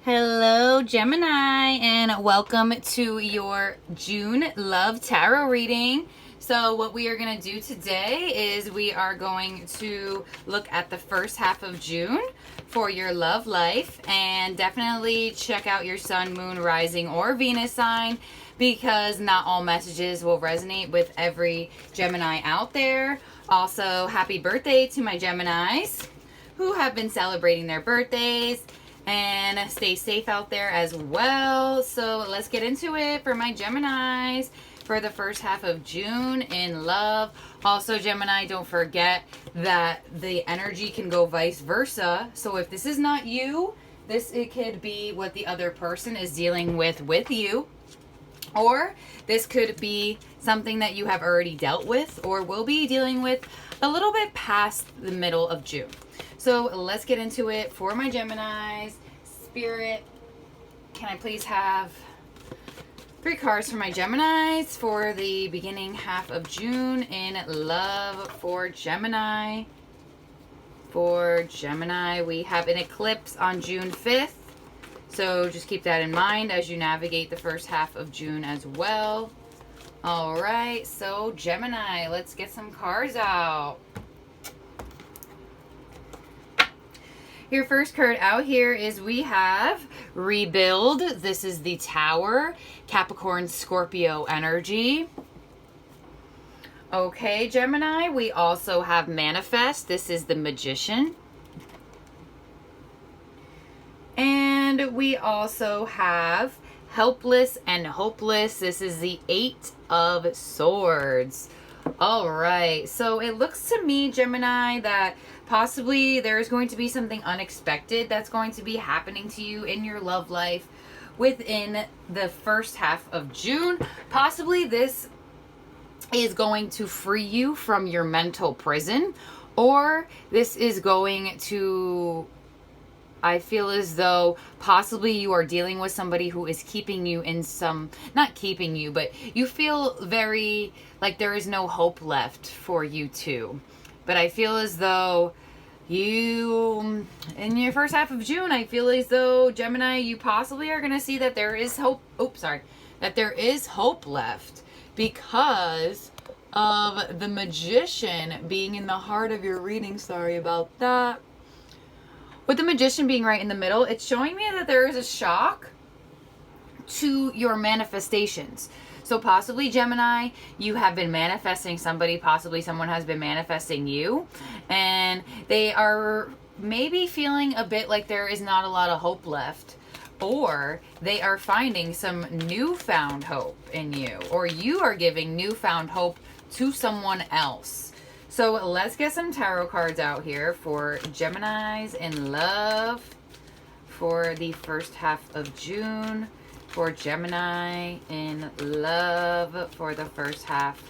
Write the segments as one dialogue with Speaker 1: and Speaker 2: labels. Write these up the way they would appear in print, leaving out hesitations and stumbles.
Speaker 1: Hello, Gemini, and welcome to your June Love Tarot reading. So what we are going to do today is we are going to look at the first half of June for your love life, and definitely check out your sun, moon, rising, or Venus sign, because not all messages will resonate with every Gemini out there. Also, happy birthday to my Geminis who have been celebrating their birthdays. And stay safe out there as well. So let's get into it for my Geminis for the first half of June in love. Also, Gemini, don't forget that the energy can go vice versa. So if this is not you, it could be what the other person is dealing with you. Or this could be something that you have already dealt with or will be dealing with a little bit past the middle of June. So let's get into it for my Geminis. Spirit, can I please have 3 cards for my Geminis for the beginning half of June in love for Gemini? For Gemini, we have an eclipse on June 5th. So just keep that in mind as you navigate the first half of June as well. All right, so Gemini, let's get some cards out. Your first card out here is we have Rebuild. This is the Tower, Capricorn, Scorpio energy. Okay, Gemini, we also have Manifest. This is the Magician. And we also have Helpless and Hopeless. This is the 8 of Swords. All right, so it looks to me, Gemini, that possibly there is going to be something unexpected that's going to be happening to you in your love life within the first half of June. Possibly this is going to free you from your mental prison, or this is going to, I feel as though possibly you are dealing with somebody who is keeping you in some, not keeping you, but you feel very like there is no hope left for you two. But I feel as though you, in your first half of June, I feel as though, Gemini, you possibly are going to see that there is hope. That there is hope left because of the Magician being in the heart of your reading. Sorry about that. With the Magician being right in the middle, it's showing me that there is a shock to your manifestations. So possibly, Gemini, you have been manifesting somebody, possibly someone has been manifesting you, and they are maybe feeling a bit like there is not a lot of hope left, or they are finding some newfound hope in you, or you are giving newfound hope to someone else. So let's get some tarot cards out here for Geminis in love for the first half of June. For Gemini in love for the first half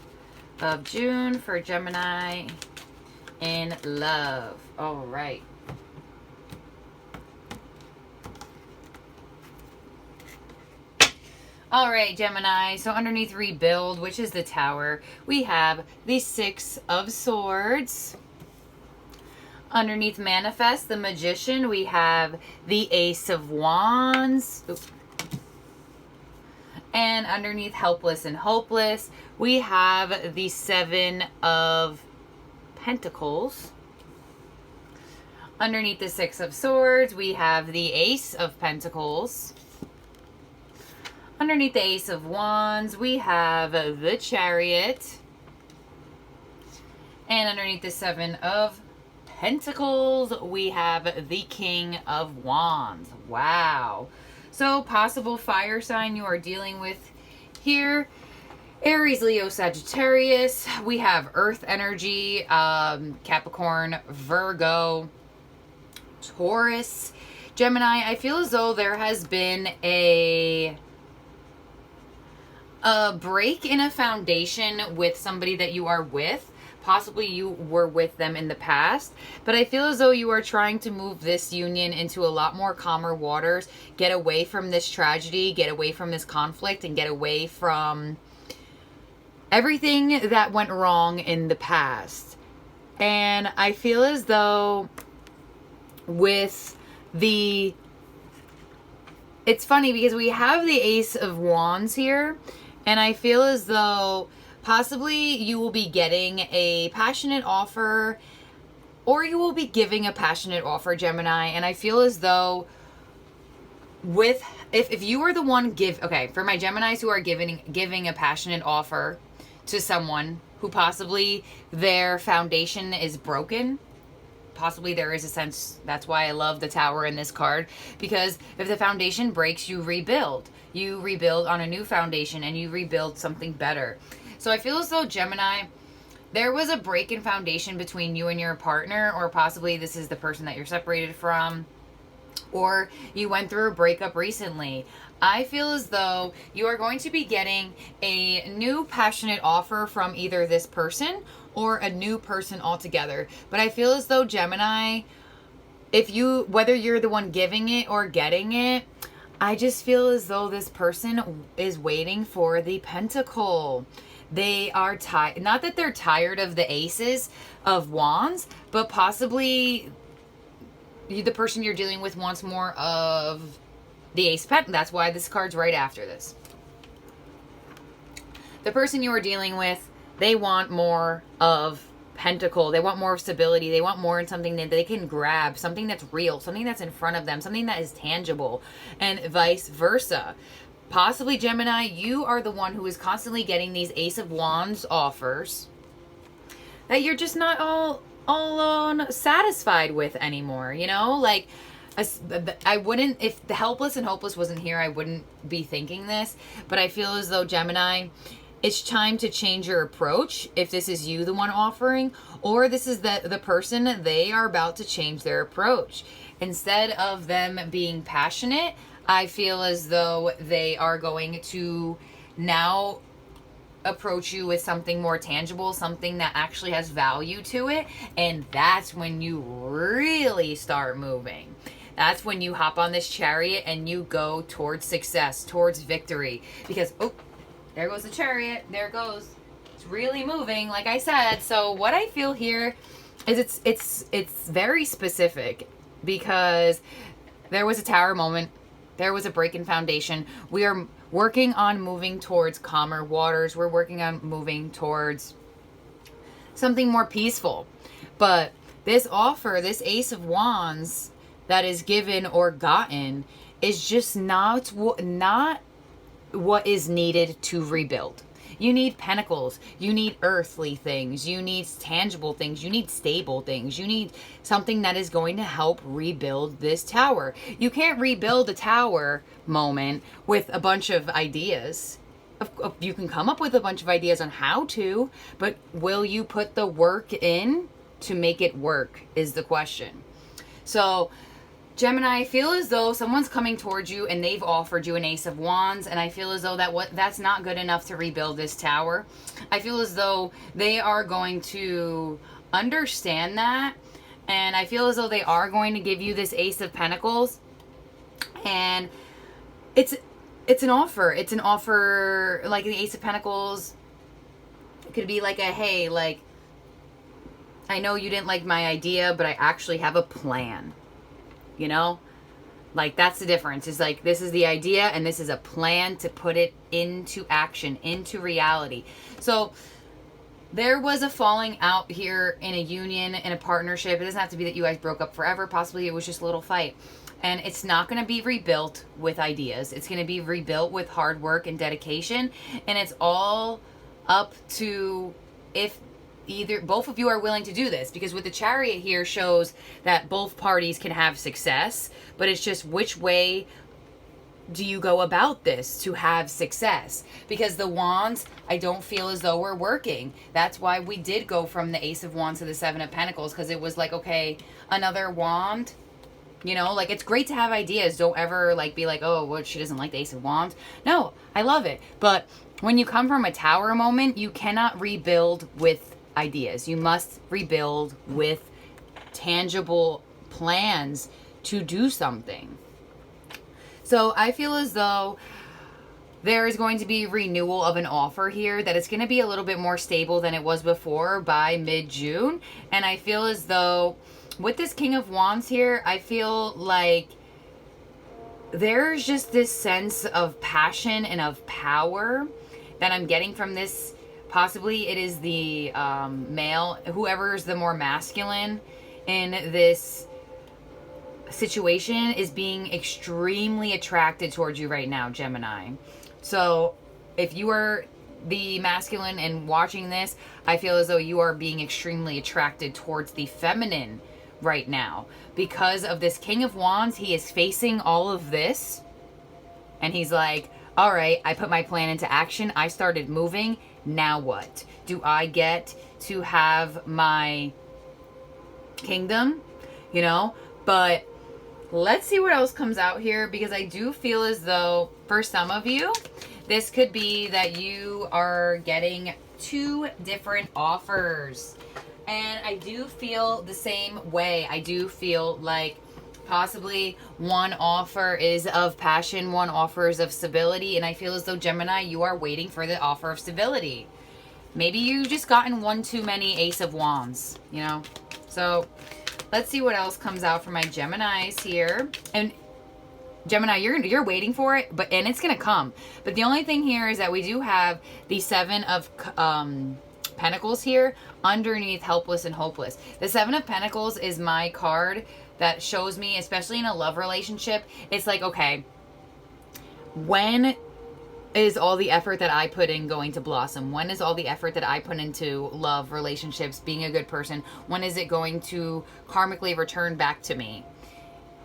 Speaker 1: of June. For Gemini in love. All right. All right, Gemini. So underneath Rebuild, which is the Tower, we have the 6 of Swords. Underneath Manifest, the Magician, we have the Ace of Wands. Oops. And underneath Helpless and Hopeless, we have the 7 of Pentacles. Underneath the 6 of Swords, we have the Ace of Pentacles. Underneath the Ace of Wands, we have the Chariot. And underneath the 7 of Pentacles, we have the King of Wands. Wow. So possible fire sign you are dealing with here. Aries, Leo, Sagittarius. We have Earth energy, Capricorn, Virgo, Taurus, Gemini. I feel as though there has been a break in a foundation with somebody that you are with. Possibly you were with them in the past, but I feel as though you are trying to move this union into a lot more calmer waters, get away from this tragedy, get away from this conflict, and get away from everything that went wrong in the past. And I feel as though with the it's funny because we have the Ace of Wands here, and I feel as though possibly you will be getting a passionate offer, or you will be giving a passionate offer, Gemini. And I feel as though if you are the one for my Geminis who are giving a passionate offer to someone who possibly their foundation is broken, possibly there is a sense, that's why I love the Tower in this card, because if the foundation breaks, you rebuild on a new foundation, and you rebuild something better. So I feel as though, Gemini, there was a break in foundation between you and your partner, or possibly this is the person that you're separated from, or you went through a breakup recently. I feel as though you are going to be getting a new passionate offer from either this person or a new person altogether. But I feel as though, Gemini, whether you're the one giving it or getting it, I just feel as though this person is waiting for the Pentacle. They are tired. Not that they're tired of the Aces of Wands, but possibly the person you're dealing with wants more of the Ace of Pentacles. That's why this card's right after this. The person you are dealing with, they want more of Pentacle. They want more of stability. They want more in something that they can grab, something that's real, something that's in front of them, something that is tangible, and vice versa. Possibly, Gemini, you are the one who is constantly getting these Ace of Wands offers that you're just not all satisfied with anymore, you know? Like, I wouldn't, if the Helpless and Hopeless wasn't here, I wouldn't be thinking this, but I feel as though, Gemini, it's time to change your approach if this is you, the one offering, or this is the person, they are about to change their approach. Instead of them being passionate, I feel as though they are going to now approach you with something more tangible, something that actually has value to it, and that's when you really start moving. That's when you hop on this chariot and you go towards success, towards victory. Because, oh, there goes the chariot. There it goes. It's really moving, like I said. So what I feel here is it's very specific, because there was a Tower moment. There was a break in foundation. We are working on moving towards calmer waters. We're working on moving towards something more peaceful. But this offer, this Ace of Wands that is given or gotten, is just not what is needed to rebuild. You need pentacles. You need earthly things. You need tangible things. You need stable things. You need something that is going to help rebuild this tower. You can't rebuild a tower moment with a bunch of ideas. You can come up with a bunch of ideas on how to, but will you put the work in to make it work is the question. So, Gemini, I feel as though someone's coming towards you and they've offered you an Ace of Wands, and I feel as though that's not good enough to rebuild this tower. I feel as though they are going to understand that, and I feel as though they are going to give you this Ace of Pentacles, and it's an offer. It's an offer like the Ace of Pentacles. It could be like a, hey, like, I know you didn't like my idea, but I actually have a plan. You know, like, that's the difference. It's like, this is the idea and this is a plan to put it into action, into reality. So there was a falling out here in a union, in a partnership. It doesn't have to be that you guys broke up forever. Possibly it was just a little fight. And it's not going to be rebuilt with ideas. It's going to be rebuilt with hard work and dedication. And it's all up to if either both of you are willing to do this, because with the Chariot here shows that both parties can have success, but it's just which way do you go about this to have success? Because the Wands, I don't feel as though we're working. That's why we did go from the Ace of Wands to the Seven of Pentacles, because it was like, okay, another wand. You know, like, it's great to have ideas. Don't ever like be like, oh, well, she doesn't like the Ace of Wands. No, I love it. But when you come from a Tower moment, you cannot rebuild with ideas. You must rebuild with tangible plans to do something. So I feel as though there is going to be renewal of an offer here, that it's going to be a little bit more stable than it was before by mid-June. And I feel as though with this King of Wands here, I feel like there's just this sense of passion and of power that I'm getting from this. Possibly it is the male, whoever is the more masculine in this situation is being extremely attracted towards you right now, Gemini. So if you are the masculine and watching this, I feel as though you are being extremely attracted towards the feminine right now. Because of this King of Wands, he is facing all of this. And he's like, all right, I put my plan into action. I started moving. Now what? Do I get to have my kingdom? You know? But let's see what else comes out here, because I do feel as though for some of you, this could be that you are getting 2 different offers. And I do feel the same way. I do feel like possibly one offer is of passion, one offer is of stability. And I feel as though, Gemini, you are waiting for the offer of stability. Maybe you just gotten one too many Ace of Wands, you know? So let's see what else comes out for my Geminis here. And Gemini, you're waiting for it, and it's gonna come. But the only thing here is that we do have the 7 of Pentacles here underneath helpless and hopeless. The 7 of Pentacles is my card that shows me, especially in a love relationship, it's like, okay, when is all the effort that I put in going to blossom? When is all the effort that I put into love, relationships, being a good person, when is it going to karmically return back to me?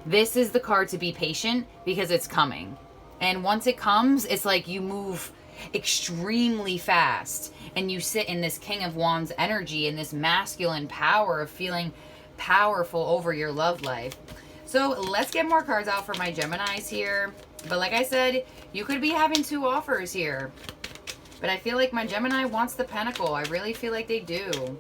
Speaker 1: This is the card to be patient, because it's coming. And once it comes, it's like you move extremely fast and you sit in this King of Wands energy and this masculine power of feeling powerful over your love life. So let's get more cards out for my Geminis here. But like I said, you could be having 2 offers here. But I feel like my Gemini wants the Pentacle. I really feel like they do.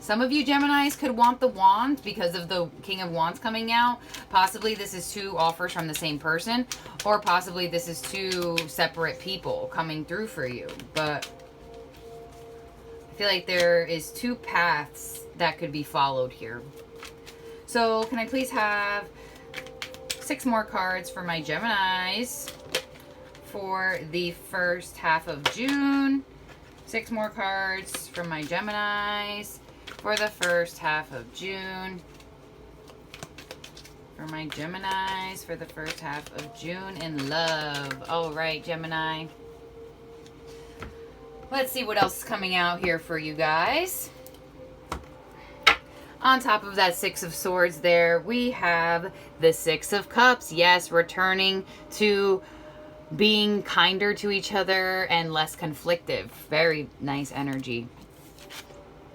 Speaker 1: Some of you Geminis could want the Wand because of the King of Wands coming out. Possibly this is 2 offers from the same person. Or possibly this is 2 separate people coming through for you. But I feel like there is 2 paths that could be followed here. So can I please have 6 more cards for my Geminis for the first half of June? 6 more cards for my Geminis for the first half of June. For my Geminis for the first half of June in love. All right, Gemini. Let's see what else is coming out here for you guys. On top of that 6 of Swords there, we have the 6 of Cups. Yes, returning to being kinder to each other and less conflictive. Very nice energy.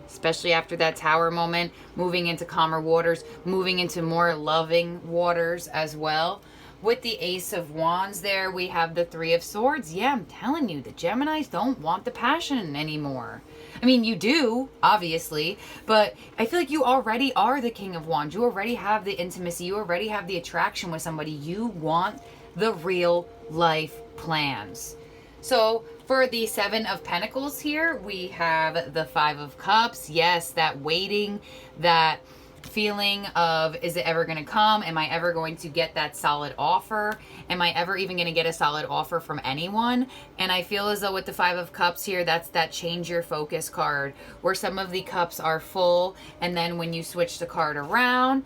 Speaker 1: Especially after that Tower moment, moving into calmer waters, moving into more loving waters as well. With the Ace of Wands there, we have the 3 of Swords. Yeah, I'm telling you, the Geminis don't want the passion anymore. I mean, you do, obviously, but I feel like you already are the King of Wands. You already have the intimacy. You already have the attraction with somebody. You want the real life plans. So for the 7 of Pentacles here, we have the 5 of Cups. Yes, that waiting, that feeling of, is it ever going to come? Am I ever going to get that solid offer? Am I ever even going to get a solid offer from anyone? And I feel as though with the 5 of Cups here, that's that change your focus card, where some of the cups are full, and then when you switch the card around,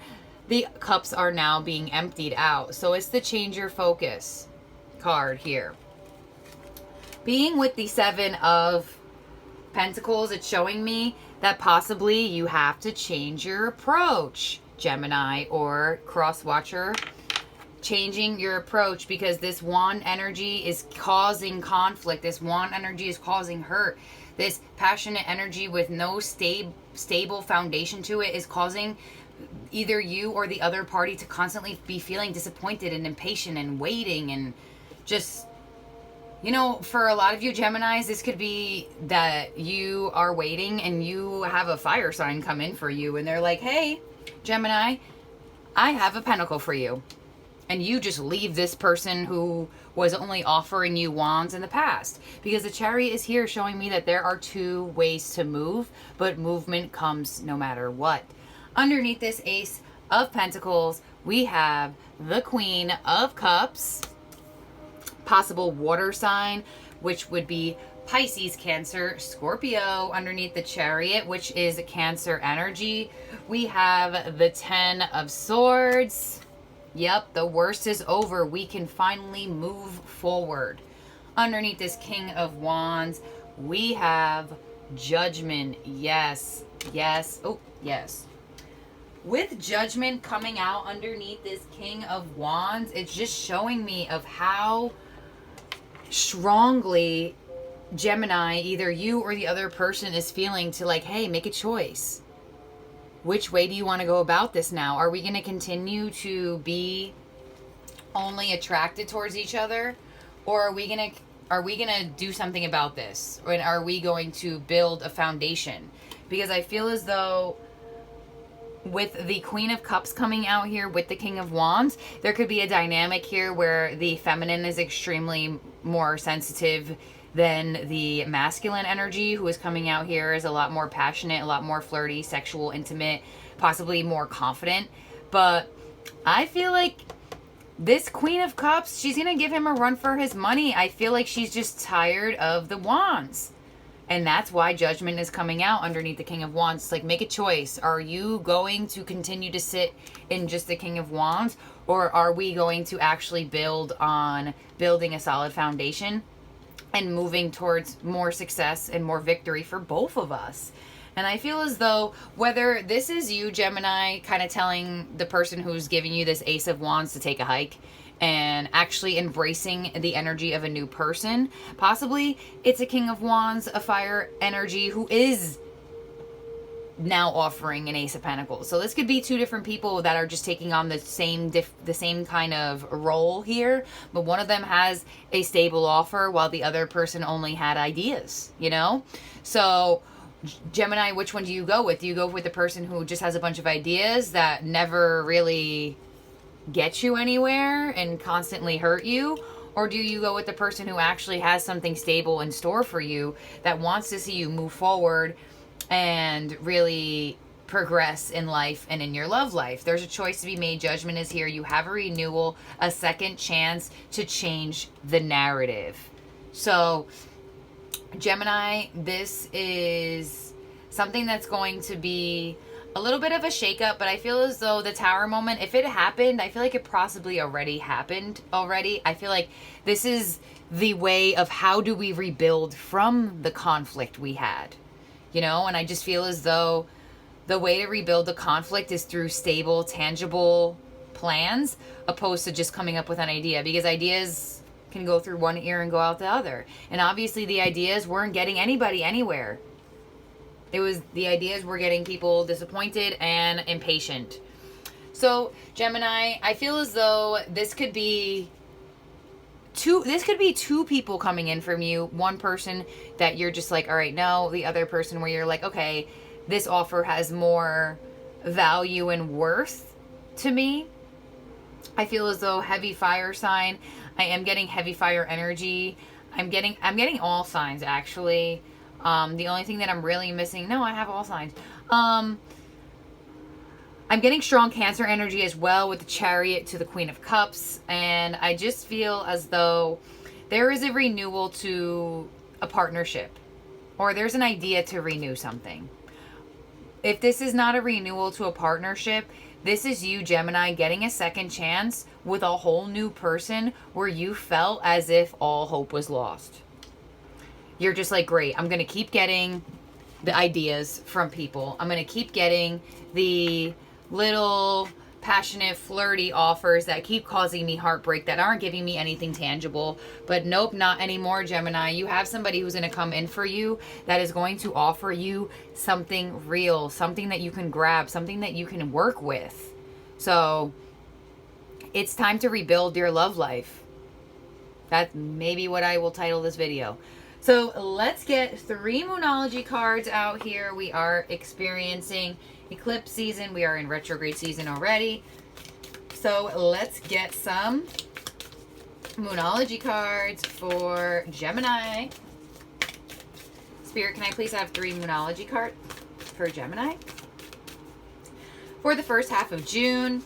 Speaker 1: the cups are now being emptied out. So it's the change your focus card here. Being with the 7 of Pentacles, it's showing me that possibly you have to change your approach, Gemini or cross watcher. Changing your approach, because this Wand energy is causing conflict. This Wand energy is causing hurt. This passionate energy with no stable foundation to it is causing either you or the other party to constantly be feeling disappointed and impatient and waiting, and just, you know, for a lot of you Geminis, this could be that you are waiting and you have a fire sign come in for you and they're like, hey, Gemini, I have a pentacle for you. And you just leave this person who was only offering you wands in the past. Because the Chariot is here showing me that there are 2 ways to move, but movement comes no matter what. Underneath this Ace of Pentacles, we have the Queen of Cups, possible water sign, which would be Pisces, Cancer, Scorpio underneath the Chariot, which is Cancer energy. We have the 10 of Swords. Yep, the worst is over. We can finally move forward. Underneath this King of Wands, we have Judgment. Yes, yes, oh, yes. With Judgment coming out underneath this King of Wands, it's just showing me of how strongly Gemini, either you or the other person, is feeling to like, hey, make a choice. Which way do you want to go about this now? Are we going to continue to be only attracted towards each other? Or are we going to do something about this? Or are we going to build a foundation? Because I feel as though with the Queen of Cups coming out here with the King of Wands, there could be a dynamic here where the feminine is extremely more sensitive than the masculine energy, who is coming out here is a lot more passionate, a lot more flirty, sexual, intimate, possibly more confident. But I feel like this Queen of Cups, she's going to give him a run for his money. I feel like she's just tired of the wands. And that's why Judgment is coming out underneath the King of Wands. It's like, make a choice. Are you going to continue to sit in just the King of Wands? Or are we going to actually build on building a solid foundation and moving towards more success and more victory for both of us? And I feel as though whether this is you, Gemini, kind of telling the person who's giving you this Ace of Wands to take a hike and actually embracing the energy of a new person. Possibly it's a King of Wands, a fire energy, who is now offering an Ace of Pentacles. So this could be two different people that are just taking on the same kind of role here, but one of them has a stable offer while the other person only had ideas, you know? So Gemini, which one do you go with? Do you go with the person who just has a bunch of ideas that never really get you anywhere and constantly hurt you? Or do you go with the person who actually has something stable in store for you, that wants to see you move forward and really progress in life and in your love life? There's a choice to be made. Judgment is here. You have a renewal, a second chance to change the narrative. So Gemini, this is something that's going to be a little bit of a shakeup, but I feel as though the Tower moment, if it happened, I feel like it possibly already happened already. I feel like this is the way of how do we rebuild from the conflict we had, you know? And I just feel as though the way to rebuild the conflict is through stable, tangible plans, opposed to just coming up with an idea, because ideas can go through one ear and go out the other. And obviously the ideas weren't getting anybody anywhere. It was the ideas were getting people disappointed and impatient. So Gemini, I feel as though this could be two people coming in from you. One person that you're just like, all right, no. The other person where you're like, okay, this offer has more value and worth to me. I feel as though heavy fire sign. I am getting heavy fire energy. I'm getting all signs actually. The only thing that I'm really missing, no, I have all signs. I'm getting strong Cancer energy as well with the Chariot to the Queen of Cups. And I just feel as though there is a renewal to a partnership, or there's an idea to renew something. If this is not a renewal to a partnership, this is you, Gemini, getting a second chance with a whole new person where you felt as if all hope was lost. You're just like, great, I'm going to keep getting the ideas from people. I'm going to keep getting the little passionate, flirty offers that keep causing me heartbreak, that aren't giving me anything tangible. But nope, not anymore, Gemini. You have somebody who's going to come in for you that is going to offer you something real, something that you can grab, something that you can work with. So it's time to rebuild your love life. That's maybe what I will title this video. So let's get 3 Moonology cards out here. We are experiencing eclipse season. We are in retrograde season already. So let's get some Moonology cards for Gemini. Spirit, can I please have 3 Moonology cards for Gemini? for the first half of June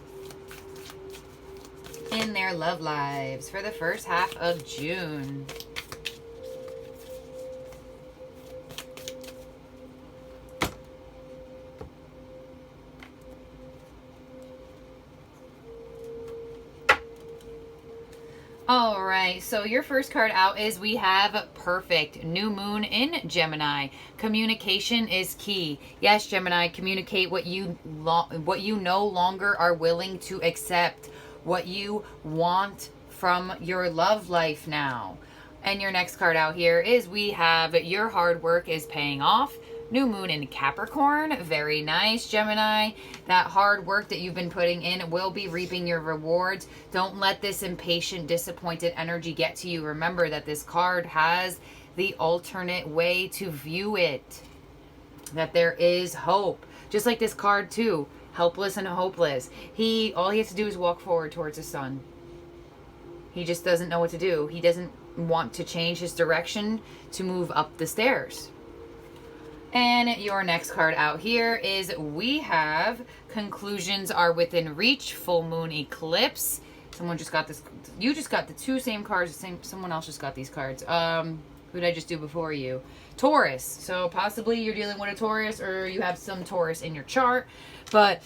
Speaker 1: in their love lives for the first half of June. All right, so your first card out is we have Perfect. New moon in Gemini. Communication is key. Yes, Gemini, communicate what you no longer are willing to accept, what you want from your love life now. And your next card out here is we have your hard work is paying off. New moon in Capricorn. Very nice, Gemini. That hard work that you've been putting in will be reaping your rewards. Don't let this impatient, disappointed energy get to you. Remember that this card has the alternate way to view it. That there is hope. Just like this card too. Helpless and hopeless. All he has to do is walk forward towards the sun. He just doesn't know what to do. He doesn't want to change his direction to move up the stairs. And your next card out here is we have conclusions are within reach, full moon eclipse. Someone just got this. You just got the two same cards. Someone else just got these cards. Who did I just do before you? Taurus. So possibly you're dealing with a Taurus or you have some Taurus in your chart. But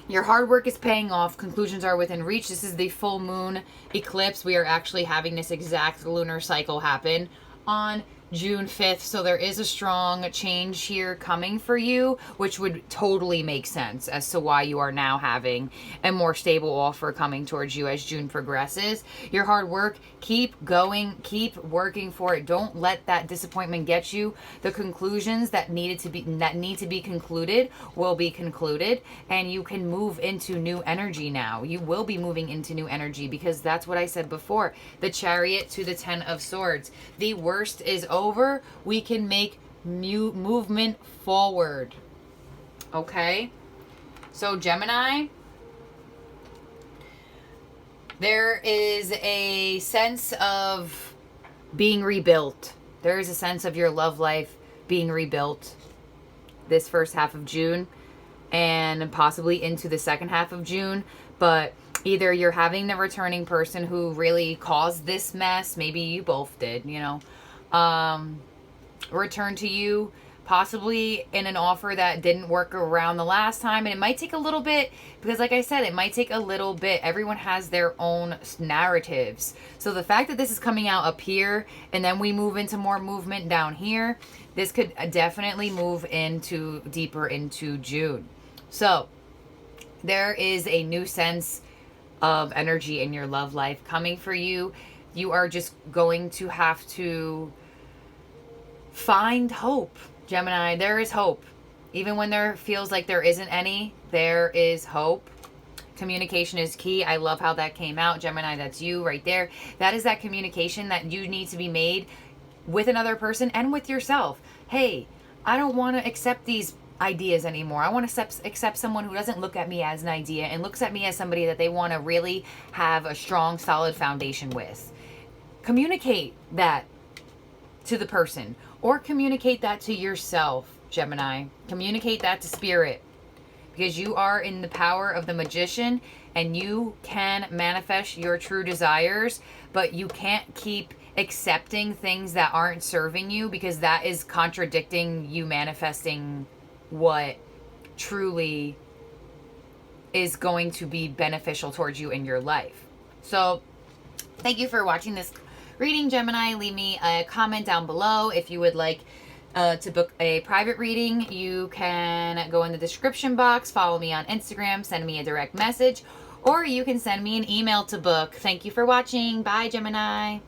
Speaker 1: your hard work is paying off. Conclusions are within reach. This is the full moon eclipse. We are actually having this exact lunar cycle happen on June 5th, so there is a strong change here coming for you, which would totally make sense as to why you are now having a more stable offer coming towards you as June progresses. Your hard work, keep going, keep working for it. Don't let that disappointment get you. The conclusions that need to be concluded will be concluded, and you can move into new energy now. You will be moving into new energy because that's what I said before. The Chariot to the Ten of Swords. The worst is over. We can make new movement forward. Okay? So Gemini, there is a sense of being rebuilt. There is a sense of your love life being rebuilt this first half of June and possibly into the second half of June. But either you're having the returning person who really caused this mess, maybe you both did, return to you, possibly in an offer that didn't work around the last time. And it might take a little bit because, like I said, it might take a little bit. Everyone has their own narratives. So the fact that this is coming out up here and then we move into more movement down here, this could definitely move into deeper into June. So there is a new sense of energy in your love life coming for you. You are just going to have to find hope, Gemini. There is hope. Even when there feels like there isn't any, there is hope. Communication is key. I love how that came out. Gemini, that's you right there. That is that communication that you need to be made with another person and with yourself. Hey, I don't want to accept these ideas anymore. I want to accept someone who doesn't look at me as an idea and looks at me as somebody that they want to really have a strong, solid foundation with. Communicate that to the person or communicate that to yourself, Gemini. Communicate that to spirit because you are in the power of the magician and you can manifest your true desires, but you can't keep accepting things that aren't serving you because that is contradicting you manifesting what truly is going to be beneficial towards you in your life. So thank you for watching this reading, Gemini. Leave me a comment down below. If you would like to book a private reading, you can go in the description box, follow me on Instagram, send me a direct message, or you can send me an email to book. Thank you for watching. Bye, Gemini.